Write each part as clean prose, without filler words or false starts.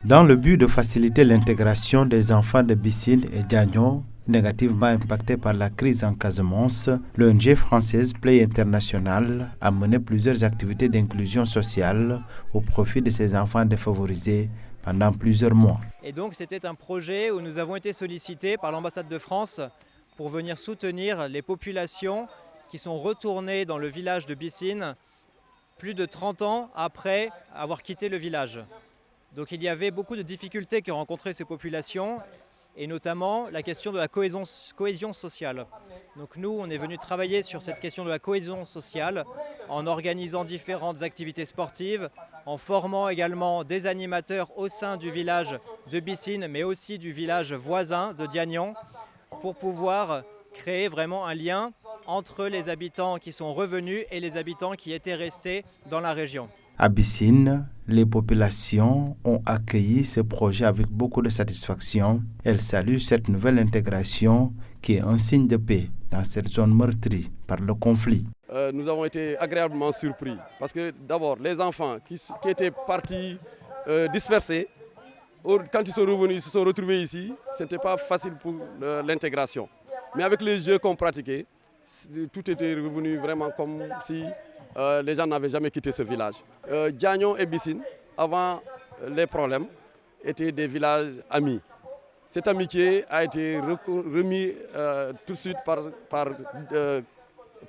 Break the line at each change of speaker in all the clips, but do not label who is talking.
Dans le but de faciliter l'intégration des enfants de Bissine et Diagno, négativement impactés par la crise en Casamance, l'ONG française Play International a mené plusieurs activités d'inclusion sociale au profit de ces enfants défavorisés pendant plusieurs mois.
Et donc c'était un projet où nous avons été sollicités par l'ambassade de France pour venir soutenir les populations qui sont retournées dans le village de Bissine plus de 30 ans après avoir quitté le village. Donc il y avait beaucoup de difficultés que rencontraient ces populations, et notamment la question de la cohésion sociale. Donc nous, on est venu travailler sur cette question de la cohésion sociale en organisant différentes activités sportives, en formant également des animateurs au sein du village de Bissine, mais aussi du village voisin de Diagnon, pour pouvoir créer vraiment un lien entre les habitants qui sont revenus et les habitants qui étaient restés dans la région.
À Bissine, les populations ont accueilli ce projet avec beaucoup de satisfaction. Elles saluent cette nouvelle intégration qui est un signe de paix dans cette zone meurtrie par le conflit.
Nous avons été agréablement surpris parce que d'abord les enfants qui étaient partis dispersés, quand ils sont revenus, ils se sont retrouvés ici, ce n'était pas facile pour l'intégration. Mais avec les jeux qu'on pratiquait, tout était revenu vraiment comme si les gens n'avaient jamais quitté ce village. Diagno et Bissine, avant les problèmes, étaient des villages amis. Cette amitié a été remise tout de suite par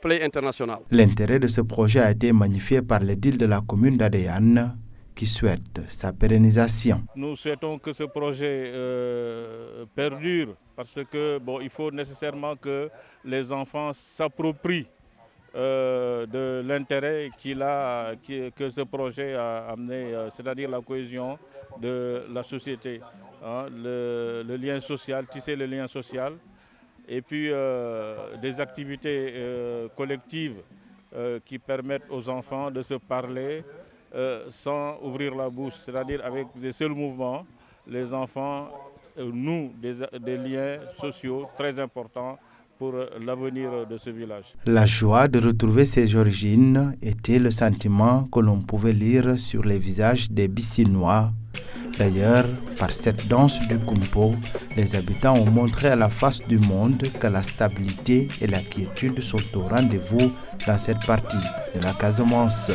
Play International.
L'intérêt de ce projet a été magnifié par l'édile de la commune d'Adéane qui souhaite sa pérennisation.
Nous souhaitons que ce projet perdure parce que il faut nécessairement que les enfants s'approprient de l'intérêt que ce projet a amené, c'est-à-dire la cohésion de la société, le lien social, tisser le lien social, et puis des activités collectives qui permettent aux enfants de se parler sans ouvrir la bouche, c'est-à-dire avec des seuls mouvements, les enfants nouent des liens sociaux très importants pour l'avenir de ce village.
La joie de retrouver ses origines était le sentiment que l'on pouvait lire sur les visages des Bissinois. D'ailleurs, par cette danse du Kumpo, les habitants ont montré à la face du monde que la stabilité et la quiétude sont au rendez-vous dans cette partie de la Casamance.